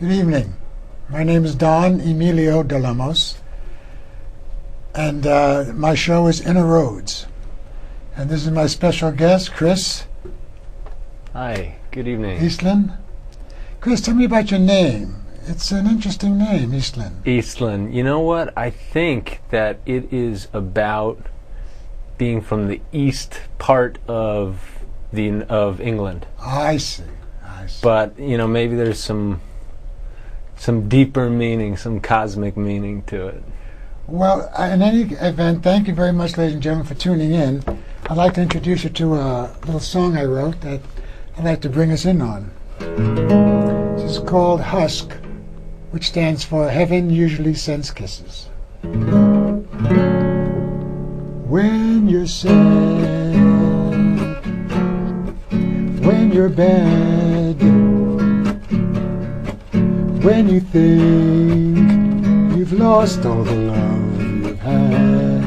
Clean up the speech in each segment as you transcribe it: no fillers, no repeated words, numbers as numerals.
Good evening. My name is Don Emilio de Lemos, and my show is Inner Roads. And this is my special guest, Chris. Hi, good evening. Eastland. Chris, tell me about your name. It's an interesting name, Eastland. Eastland. You know what? I think that it is about being from the east part of England. I see. But maybe there's some deeper meaning, some cosmic meaning to it. Well, in any event, thank you very much, ladies and gentlemen, for tuning in. I'd like to introduce you to a little song I wrote that I'd like to bring us in on. This is called Husk, which stands for Heaven Usually Sends Kisses. When you're sad, when you're bad, when you think you've lost all the love you've had,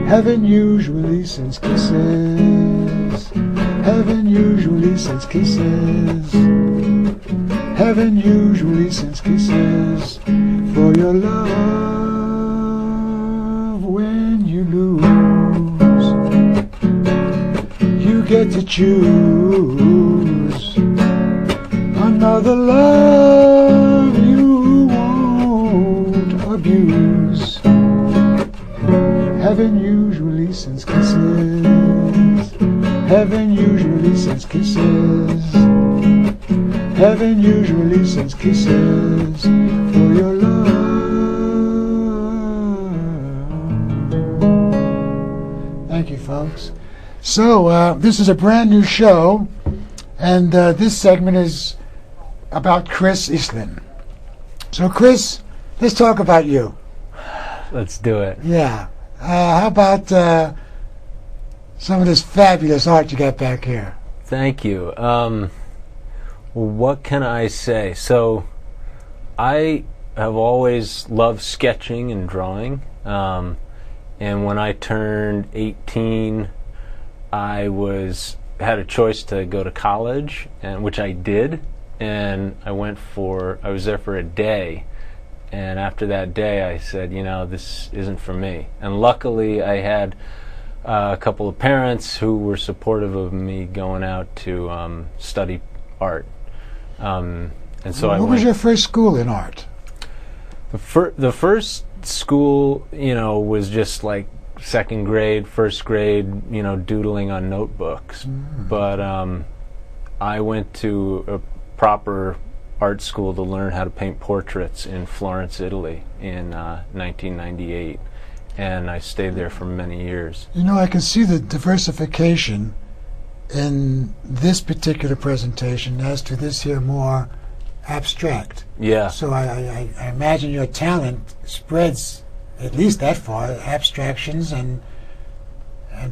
heaven usually sends kisses. Heaven usually sends kisses. Heaven usually sends kisses for your love. When you lose, you get to choose another love you won't abuse. Heaven usually sends kisses. Heaven usually sends kisses. Heaven usually sends kisses for your love. Thank you, folks. So, this is a brand new show, and this segment is about Chris Eastland. So, Chris, let's talk about you. Let's do it. Yeah. How about some of this fabulous art you got back here? Thank you. What can I say? So, I have always loved sketching and drawing. And when I turned 18, I had a choice to go to college, and which I did. And I was there for a day. And after that day, I said, this isn't for me. And luckily, I had a couple of parents who were supportive of me going out to study art. And so What was your first school in art? The first school, was just like second grade, first grade, doodling on notebooks. But I went to a proper art school to learn how to paint portraits in Florence, Italy in 1998. And I stayed there for many years. I can see the diversification in this particular presentation as to this here more abstract. Yeah. So I imagine your talent spreads at least that far, abstractions and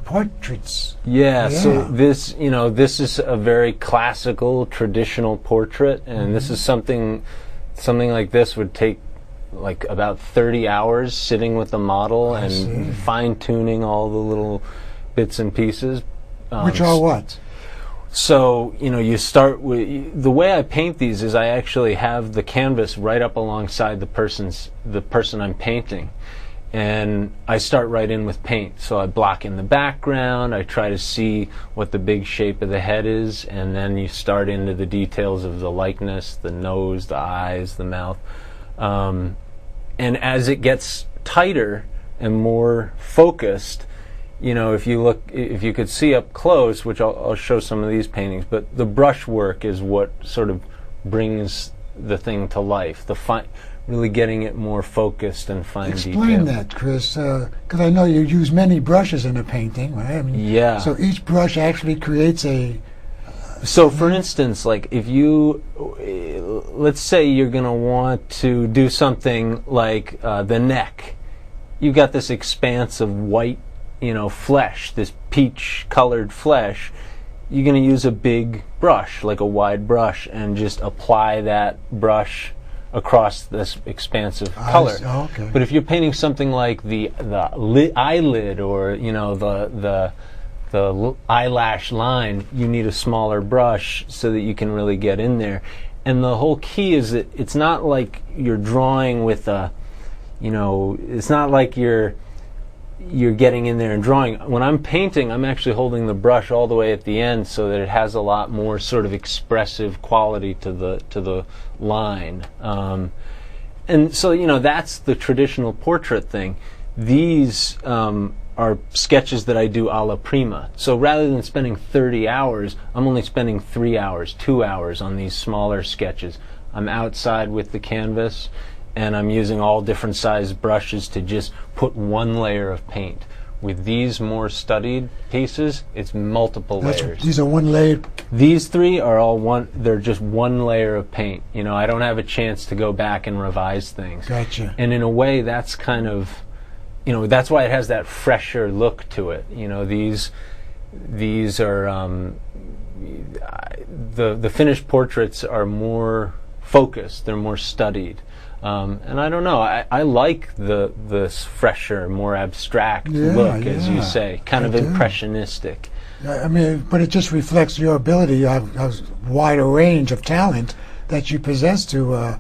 portraits. Yeah, so this is a very classical, traditional portrait, and this is something like this would take like about 30 hours sitting with the model and fine-tuning all the little bits and pieces. Which are what? So, you start with, the way I paint these is I actually have the canvas right up alongside the person I'm painting. And I start right in with paint. So I block in the background, I try to see what the big shape of the head is, and then you start into the details of the likeness, the nose, the eyes, the mouth. And as it gets tighter and more focused, if you could see up close, which I'll show some of these paintings, but the brush work is what sort of brings the thing to life. Really getting it more focused and fine detail. Explain that, Chris, because I know you use many brushes in a painting, right? Yeah. So each brush actually creates a... So, for instance, like if let's say you're going to want to do something like the neck. You've got this expanse of white, flesh, this peach-colored flesh. You're going to use a big brush, like a wide brush, and just apply that brush across this expansive color. Okay. But if you're painting something like the eyelid or the eyelash line, you need a smaller brush so that you can really get in there. And the whole key is that it's not like you're drawing with a, it's not like you're getting in there and drawing. When I'm painting, I'm actually holding the brush all the way at the end so that it has a lot more sort of expressive quality to the line. And so, that's the traditional portrait thing. These are sketches that I do a la prima. So rather than spending 30 hours, I'm only spending 3 hours, 2 hours on these smaller sketches. I'm outside with the canvas, and I'm using all different size brushes to just put one layer of paint. With these more studied pieces, it's multiple layers. These are one layer. These three are all one. They're just one layer of paint. I don't have a chance to go back and revise things. Gotcha. And in a way, that's kind of, that's why it has that fresher look to it. These are the finished portraits are more focused. They're more studied. And I don't know. I like this fresher, more abstract look, as you say, kind of impressionistic. I mean, but it just reflects your ability. You have a wider range of talent that you possess to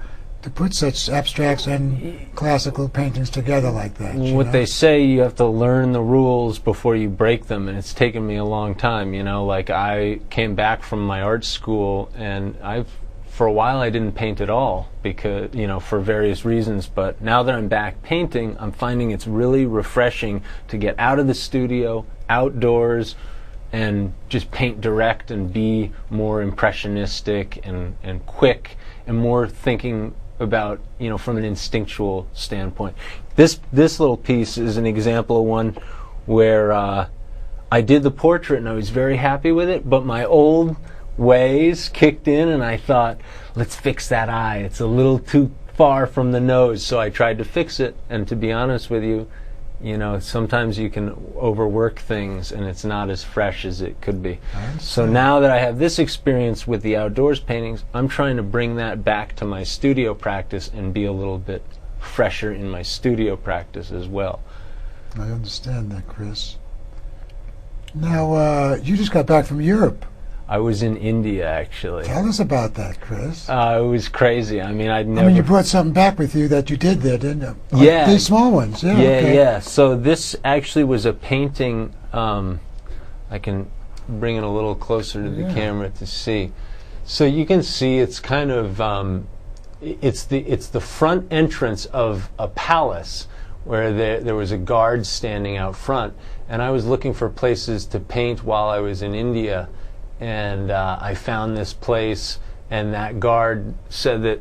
put such abstracts and classical paintings together like that. What they say, you have to learn the rules before you break them, and it's taken me a long time. Like I came back from my art school, and for a while I didn't paint at all because, for various reasons, but now that I'm back painting, I'm finding it's really refreshing to get out of the studio, outdoors, and just paint direct and be more impressionistic and quick and more thinking about, from an instinctual standpoint. This little piece is an example of one where I did the portrait and I was very happy with it, but my old ways kicked in and I thought, let's fix that eye. It's a little too far from the nose. So I tried to fix it, and to be honest with you, sometimes you can overwork things and it's not as fresh as it could be. So now that I have this experience with the outdoors paintings, I'm trying to bring that back to my studio practice and be a little bit fresher in my studio practice as well. I understand that, Chris. Now, you just got back from Europe. I was in India, actually. Tell us about that, Chris. It was crazy. I mean, you brought something back with you that you did there, didn't you? Yeah. These small ones. Yeah. Yeah. So this actually was a painting. I can bring it a little closer to the camera to see. So you can see it's kind of it's the front entrance of a palace where there was a guard standing out front, and I was looking for places to paint while I was in India. And I found this place, and that guard said that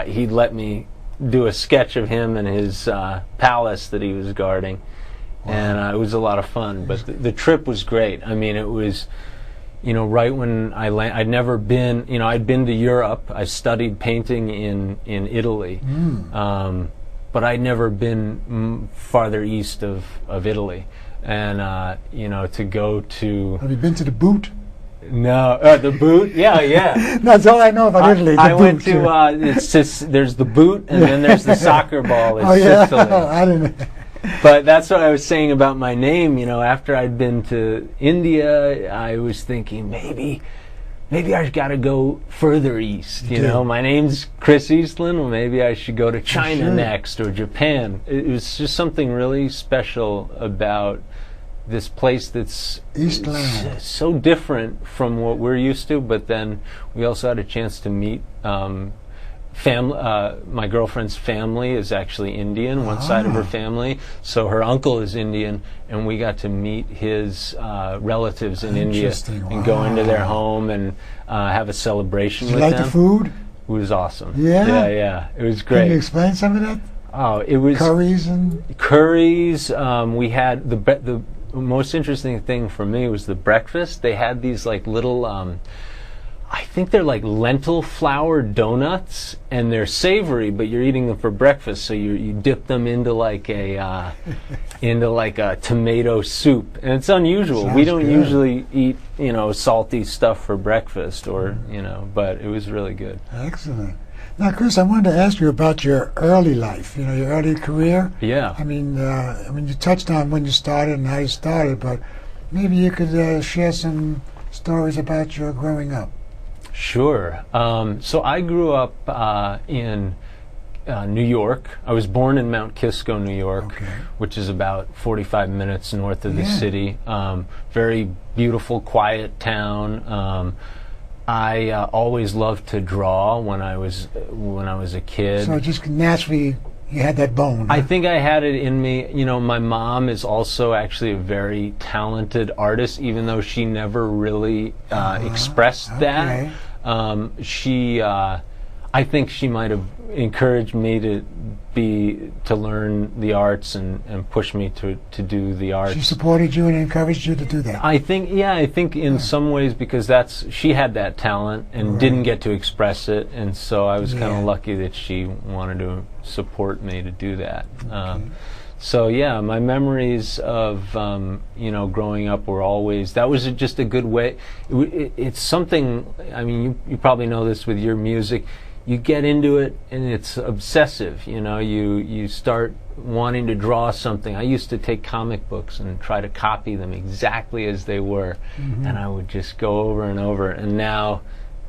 he'd let me do a sketch of him and his palace that he was guarding. Wow. And it was a lot of fun. But the trip was great. I mean, it was, right when I landed, I'd never been, I'd been to Europe. I studied painting in Italy. But I'd never been farther east of Italy. And, to go to... Have you been to the Boot? No, the Boot. Yeah. That's all I know about Italy. I went to. It's just there's the Boot, and then there's the soccer ball. It's Sicily. I didn't know. But that's what I was saying about my name. After I'd been to India, I was thinking maybe I got to go further east. My name's Chris Eastland. Well, maybe I should go to China next or Japan. It was just something really special about this place that's so different from what we're used to, but then we also had a chance to meet my girlfriend's family is actually Indian, one side of her family, so her uncle is Indian, and we got to meet his relatives in India and go into their home and have a celebration with them. Did you like the food? It was awesome. Yeah, it was great. Can you explain some of that? Oh, it was curries. We had the most interesting thing for me was the breakfast. They had these like little, I think they're like lentil flour donuts, and they're savory, but you're eating them for breakfast. So you dip them into like a tomato soup, and it's unusual. Sounds we don't good. Usually eat salty stuff for breakfast, or but it was really good. Excellent. Now, Chris, I wanted to ask you about your early life, your early career. Yeah. I mean, you touched on when you started and how you started, but maybe you could share some stories about your growing up. Sure. So I grew up in New York. I was born in Mount Kisco, New York, Okay. which is about 45 minutes north of the Yeah. city. Very beautiful, quiet town. I always loved to draw when I was a kid. So just naturally, you had that bone. I huh? think I had it in me. You know, my mom is also actually a very talented artist, even though she never really expressed that. Okay. I think she might have encouraged me to learn the arts and push me to do the arts. She supported you and encouraged you to do that. I think in some ways because she had that talent and Right. didn't get to express it, and so I was kind Yeah. of lucky that she wanted to support me to do that. So yeah, my memories of growing up were always that was just a good way. It's something. I mean, you probably know this with your music. You get into it and it's obsessive. You know, you start wanting to draw something. I used to take comic books and try to copy them exactly as they were, and I would just go over and over. And now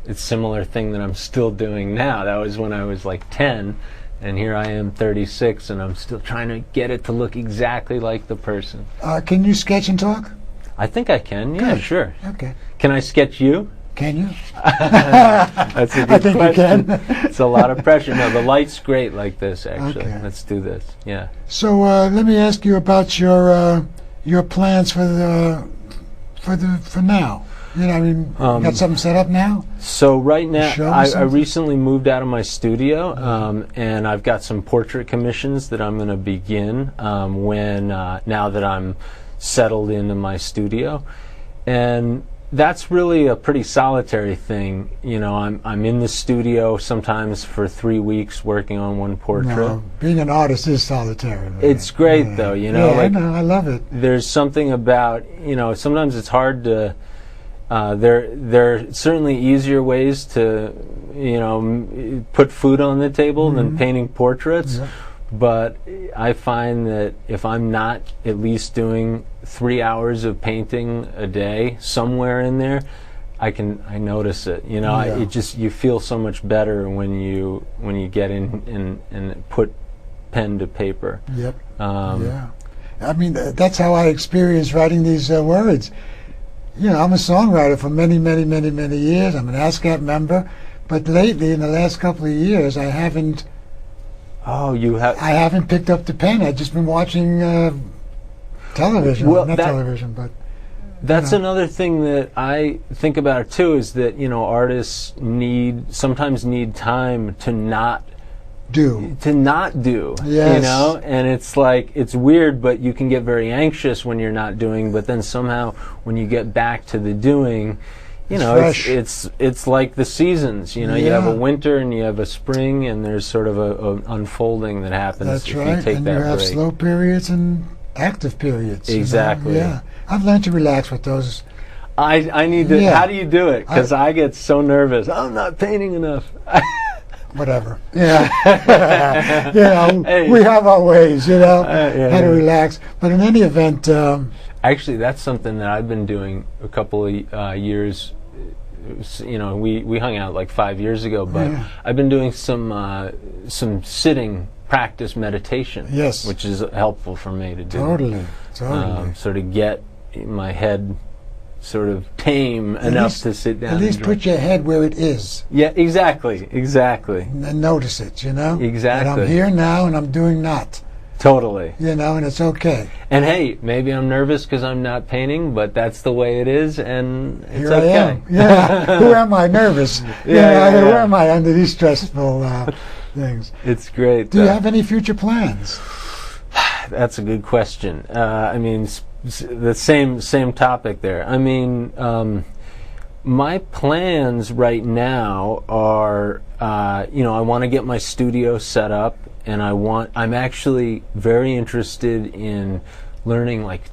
it's a similar thing that I'm still doing now. That was when I was like 10, and here I am 36, and I'm still trying to get it to look exactly like the person. Can you sketch and talk? I think I can. Yeah, Good. sure. Okay. Can I sketch you? Can you? That's a good I think question. you can. It's a lot of pressure. No, the light's great like this, actually. Okay. Let's do this. Yeah. So let me ask you about your plans for now. You know, I mean, you got something set up now? So right now, Show me I something? recently moved out of my studio, and I've got some portrait commissions that I'm going to begin now that I'm settled into my studio, and that's really a pretty solitary thing. You know, I'm in the studio sometimes for 3 weeks working on one portrait. No, being an artist is solitary. Man. It's great Yeah. though, you know. Yeah, like, I know. I love it. there's something about, you know, sometimes it's hard to there are certainly easier ways to, you know, put food on the table than painting portraits, Yeah. but I find that if I'm not at least doing 3 hours of painting a day somewhere in there, I notice it, you know. Yeah. You feel so much better when you get in and put pen to paper. Yep. Um, Yeah. I mean, that's how I experienced writing these words. You know, I'm a songwriter for many, many, many, many years. I'm an ASCAP member, but lately, in the last couple of years, I haven't you have. picked up the pen. I've just been watching television. Well, Not that- television, but That's know. another thing that I think about too, is that, you know, artists sometimes need time to not do. do, Yes. you know, and it's like, it's weird, but you can get very anxious when you're not doing, but then somehow when you get back to the doing, you It's know, fresh. it's like the seasons, you know. You have a Yeah. winter and you have a spring, and there's sort of a unfolding that happens That's if right. you take And that you have break. slow periods and active periods. you know? Exactly. Yeah. I've learned to relax with those. I need to. Yeah. How do you do it? Because I get so nervous. I'm not painting enough. Whatever. Yeah. You know, Hey. we have our ways, you know, Yeah, how to yeah. relax. But in any event, Actually, that's something that I've been doing a couple of years. You know, we hung out like 5 years ago, but Yeah. I've been doing some sitting practice meditation. Yes. which is helpful for me to do. totally. Sort of get my head sort of tame enough least- to sit down. At least and draw. put your head where it is Yeah, exactly. and notice it, you know? Exactly. And I'm here now and I'm doing not, Totally. you know, and it's okay. And hey, maybe I'm nervous because I'm not painting, but that's the way it is, and it's Here okay. I am. Yeah. Who am I? Nervous. Yeah, Who yeah. am I under these stressful things? It's great. Do you have any future plans? That's a good question. I mean, the same topic there. I mean, my plans right now are, you know, I want to get my studio set up, and I'm actually very interested in learning like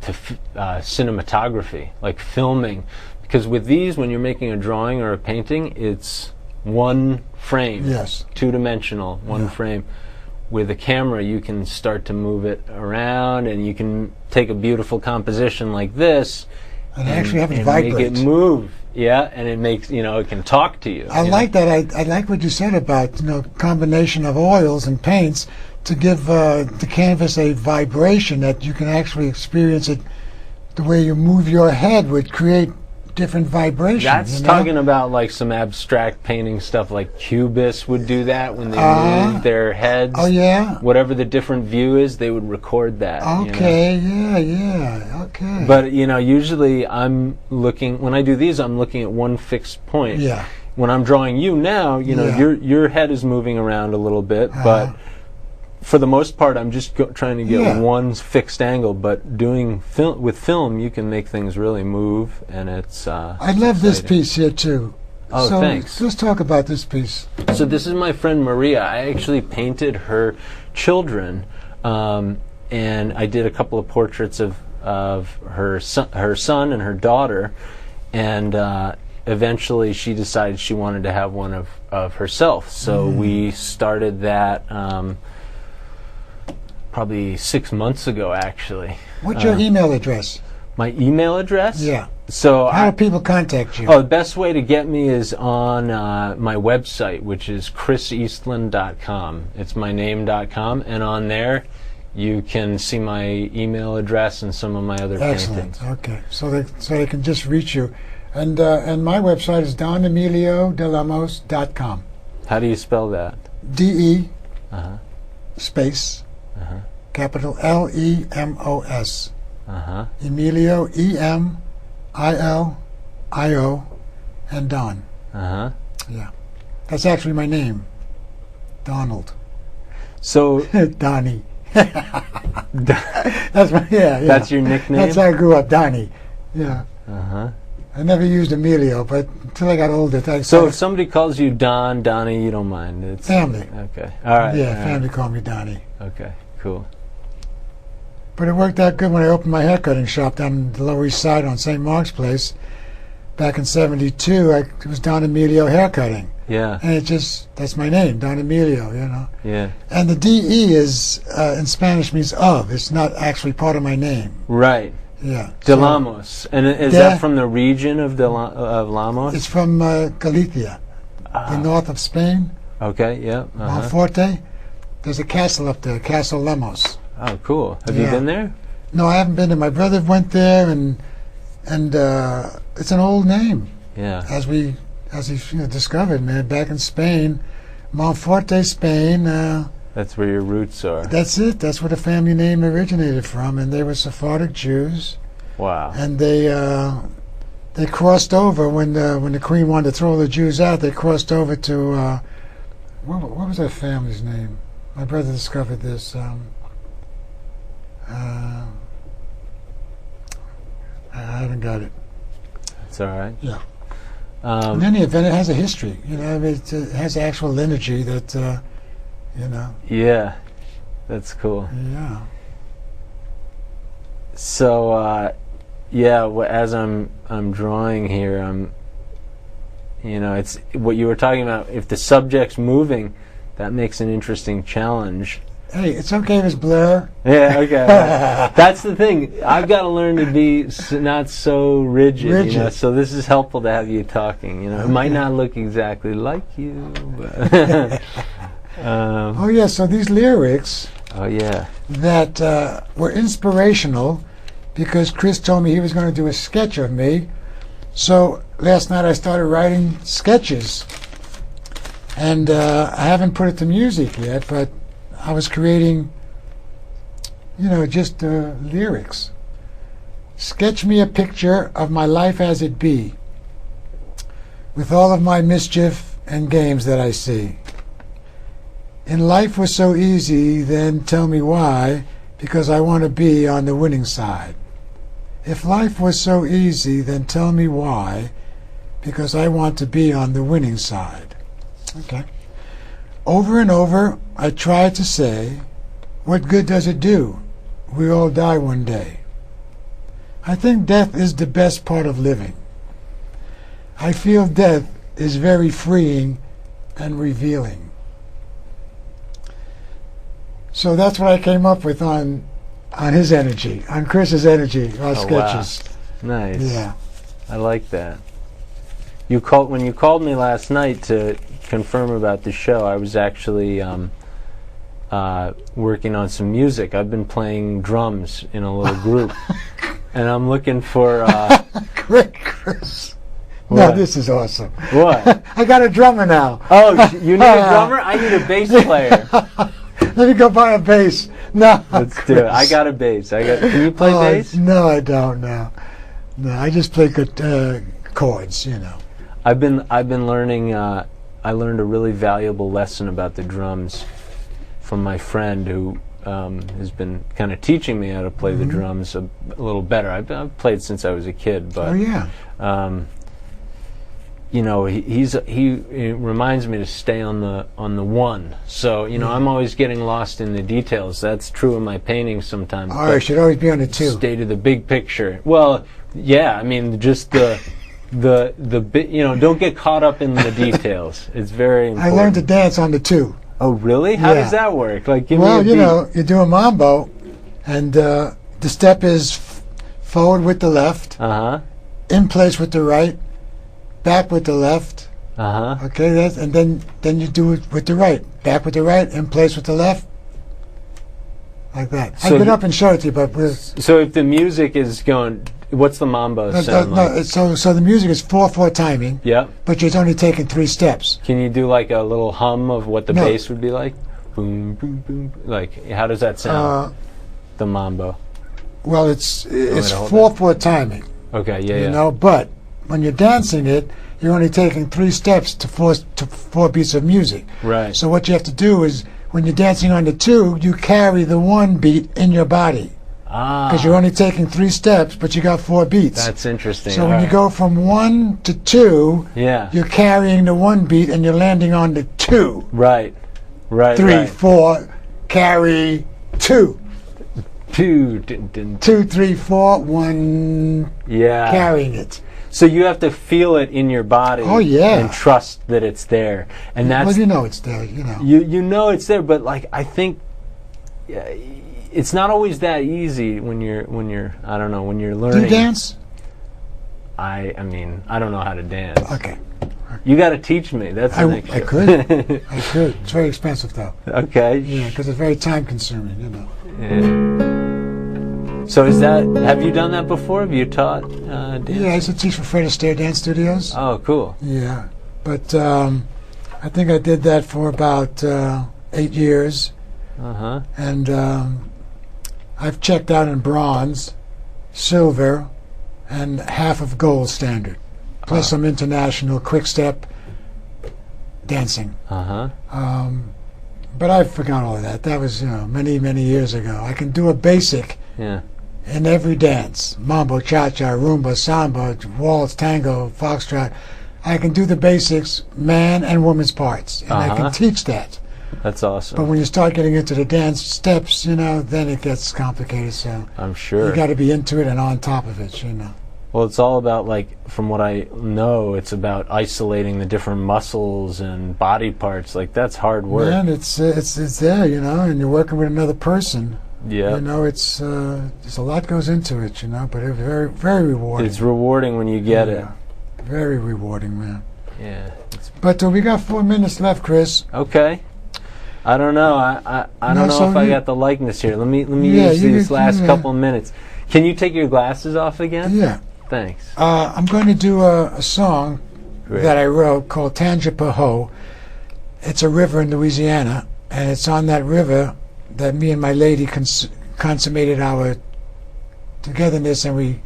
cinematography, like filming, because with these, when you're making a drawing or a painting, it's one frame, Yes. two-dimensional, one frame. With a camera, you can start to move it around, and you can take a beautiful composition like this And actually have it and vibrate. make it move. Yeah, and it makes, it can talk to you. I like that. I like what you said about combination of oils and paints to give the canvas a vibration that you can actually experience it. The way you move your head would create different vibrations. That's talking about like some abstract painting stuff, like Cubists would do that when they move their heads. Oh yeah. Whatever the different view is, they would record that. Okay. Yeah. Okay. But usually when I do these, I'm looking at one fixed point. Yeah. When I'm drawing you now, your head is moving around a little bit, but for the most part, I'm just trying to get one fixed angle. But doing with film, you can make things really move, and it's. I love this piece here too. Oh, so thanks. Let's talk about this piece. So this is my friend Maria. I actually painted her children, and I did a couple of portraits of her son and her daughter, and eventually she decided she wanted to have one of herself. So we started that. Probably 6 months ago, actually. What's your email address? My email address? Yeah. So how do people contact you? Oh, the best way to get me is on my website, which is chriseastland.com. It's my name.com, and on there you can see my email address and some of my other Excellent. paintings. Okay, so they can just reach you, and my website is donemiliodelamos.com. How do you spell that? DE space capital LEMOS. Emilio EMILIO and Don. Yeah, that's actually my name, Donald. So Donnie. That's my That's your nickname. That's how I grew up, Donnie. Yeah. I never used Emilio, but until I got older. So if somebody calls you Donnie, you don't mind? It's family. Okay. All right. Yeah, family called me Donnie. Okay. Cool. But it worked out good when I opened my haircutting shop down the Lower East Side on St. Mark's Place. Back in '72, it was Don Emilio Haircutting. Yeah. And that's my name, Don Emilio, Yeah. And the DE is, in Spanish, means of. It's not actually part of my name. Right. Yeah. De Lamos. And is that from the region of Lamos? It's from Galicia, the north of Spain. Okay, yeah. Monforte. There's a castle up there, Castle Lemos. Oh, cool. Have you been there? No, I haven't been there. My brother went there, and it's an old name. Yeah. As he discovered, man, back in Spain, Monforte, Spain. That's where your roots are. That's it. That's where the family name originated from, and they were Sephardic Jews. Wow. And they crossed over when the Queen wanted to throw the Jews out. They crossed over to what was that family's name? My brother discovered this. I haven't got it. It's all right. Yeah. In any event, it has a history. It has actual lineage that. Yeah, that's cool. Yeah. So, as I'm drawing here, it's what you were talking about. If the subject's moving, that makes an interesting challenge. Hey, it's okay if it's blur. Yeah, okay. That's the thing. I've got to learn to be not so rigid. So this is helpful to have you talking. It might not look exactly like you, but. Oh yeah, so these lyrics that were inspirational because Chris told me he was going to do a sketch of me. So last night I started writing sketches, and I haven't put it to music yet, but I was creating, just lyrics. Sketch me a picture of my life as it be, with all of my mischief and games that I see. And life was so easy, then tell me why, because I want to be on the winning side. If life was so easy, then tell me why, because I want to be on the winning side. Okay. Over and over, I tried to say, what good does it do? We all die one day. I think death is the best part of living. I feel death is very freeing and revealing. So that's what I came up with on his energy, on Chris's energy, our sketches. Wow. Nice. Yeah. I like that. When you called me last night to confirm about the show, I was actually working on some music. I've been playing drums in a little group, and I'm looking for. Great, Chris. No, this is awesome. What? I got a drummer now. Oh, you need a drummer? I need a bass player. Let me go buy a bass. No, Let's do it. I got a bass. Can you play bass? No, I don't. No, I just play good chords. I've been learning. I learned a really valuable lesson about the drums from my friend who has been kind of teaching me how to play the drums a little better. I've played since I was a kid, but he reminds me to stay on the one. So I'm always getting lost in the details. That's true in my paintings sometimes. Oh, it should always be on the two. Stay to the big picture. Well, yeah. I mean, just the bit. Don't get caught up in the details. It's very important. I learned to dance on the two. Oh, really? How does that work? Like, give me a beat. You do a mambo, and the step is forward with the left, in place with the right, back with the left. Okay, and then you do it with the right, back with the right, in place with the left, like that. So I get up and show it to you, but so if the music is going, what's the mambo sound like? So the music is 4/4 timing. Yeah. But you're only taking 3 steps. Can you do like a little hum of what the bass would be like? Boom, boom, boom. Like, how does that sound? The mambo. Well, it's 4/4 timing. Okay, yeah. But when you're dancing it, you're only taking 3 steps to 4 beats of music. Right. So what you have to do is, when you're dancing on the 2, you carry the 1 beat in your body. Because you're only taking 3 steps, but you got 4 beats. That's interesting. So when you go from 1 to 2, you're carrying the 1 beat and you're landing on the 2. Right. 3, 4, carry 2. 2, 3, 4, 1. Yeah. Carrying it. So you have to feel it in your body. Oh, yeah. And trust that it's there. And that's. Well, you know it's there. You know it's there, but like I think. It's not always that easy when you're I don't know, when you're learning. Do you dance? I mean I don't know how to dance. Okay. You got to teach me. That's the next show. I could. I could. It's very expensive though. Okay. Yeah, because it's very time consuming. Yeah. So have you done that before? Have you taught dance? Yeah, I used to teach for Fred Astaire Dance Studios. Oh, cool. Yeah, but I think I did that for about 8 years. And I've checked out in bronze, silver, and half of gold standard, plus some international quick step dancing. But I've forgotten all of that. That was many years ago. I can do a basic in every dance: mambo, cha-cha, rumba, samba, waltz, tango, foxtrot. I can do the basics, man and woman's parts, and I can teach that. That's awesome. But when you start getting into the dance steps, then it gets complicated. So I'm sure you got to be into it and on top of it. Well, it's all about, like, from what I know, it's about isolating the different muscles and body parts. Like, that's hard work. Man, it's there, and you're working with another person. Yeah. It's there's a lot goes into it, but it's very, very rewarding. It's rewarding when you get it. Very rewarding, man. Yeah. But we got 4 minutes left, Chris. Okay. I don't know. I don't know if I got the likeness here. Let me use these last couple minutes. Can you take your glasses off again? Yeah. Thanks. I'm going to do a song that I wrote called Tangipahoa. It's a river in Louisiana, and it's on that river that me and my lady consummated our togetherness, and we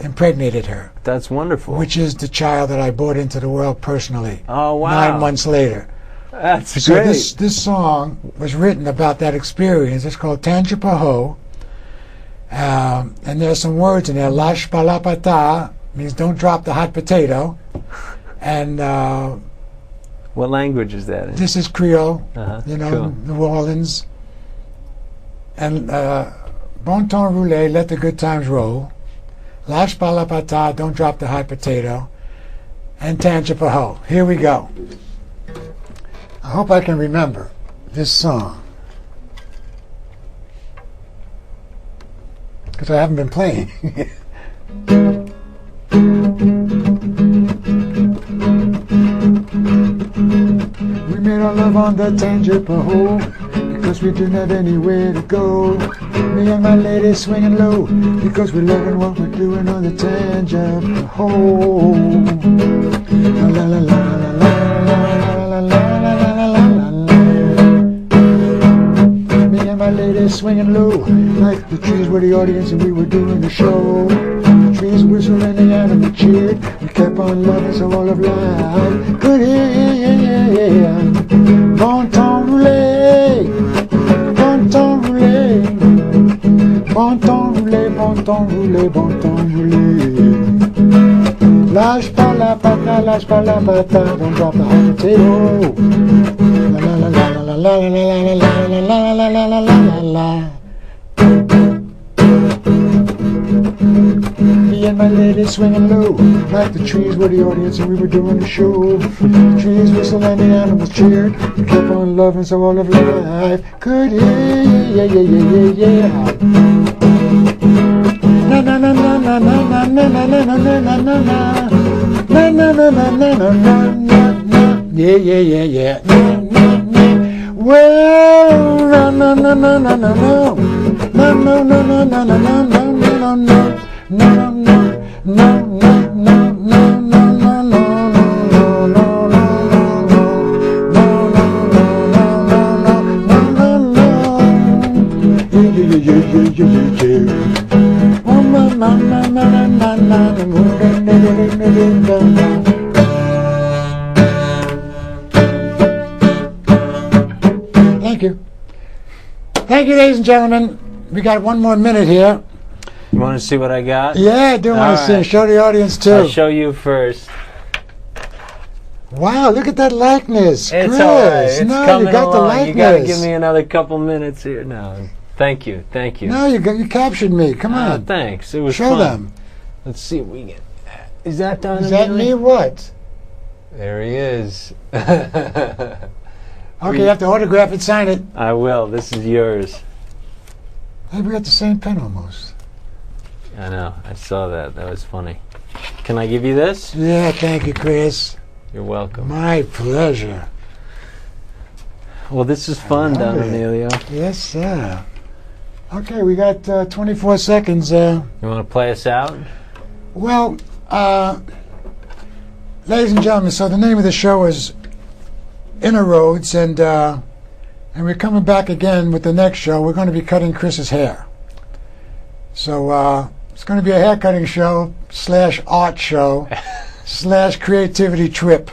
impregnated her. That's wonderful. Which is the child that I brought into the world personally. Oh, wow. 9 months later. That's great. So this song was written about that experience. It's called Tangipahoa. And there's some words in there. Lash palapata means don't drop the hot potato. And what language is that in? This is Creole, cool. New Orleans. And bon temps roulé, let the good times roll. Lash palapata, don't drop the hot potato. And Tangipahoa. Here we go. I hope I can remember this song, because I haven't been playing. love on the tangible, because we didn't have anywhere to go. Me and my lady swinging low, because we're loving what we're doing on the tangible. La la la la la la la la la la la. Me and my lady swinging low, like the trees were the audience and we were doing the show. The trees whistled and the animals cheered. We kept on loving so all of life could hear. Bon temps roulé, bon temps roulé, bon temps roulé, bon temps roulé, bon temps roulé. Lâche pas la patate, lâche pas la patate, don't drop the hot potato. La la la la la la la la la la la la la la la. Me and my lady swinging low, like the trees were the audience and we were doing the show. The trees whistled and the animals cheered. We kept on loving so all of life could hear. Yeah, yeah, yeah, yeah, yeah. Na na na na na na na na na na na na na na na na na na na na. Yeah, yeah, yeah, yeah. Well, no, no, no, no, no, no, no, no, no, no, no, no, no, no, no, no, no, no, Thank you. Thank you, ladies and gentlemen. We got one more minute here. You want to see what I got? Yeah, I do want to see. right. Show the audience too. I'll show you first. Wow, look at that likeness. It's Chris. all right. It's No, coming you got the along. likeness. You got to give me another couple minutes here. No, thank you, thank you. No, you captured me. Come on. Thanks. It was Show fun. them. Let's see what we get. Is that done? Is that me? What? There he is. Okay, you have to autograph it, sign it. I will. This is yours. Hey, we got the same pen almost. I know. I saw that. That was funny. Can I give you this? Yeah, thank you, Chris. You're welcome. My pleasure. Well, this is fun, love Don it. Emilio. Yes, sir. Okay, we got 24 seconds. You want to play us out? Well, ladies and gentlemen, so the name of the show is Inner Roads, and we're coming back again with the next show. We're going to be cutting Chris's hair. So it's going to be a hair cutting show / art show / creativity trip.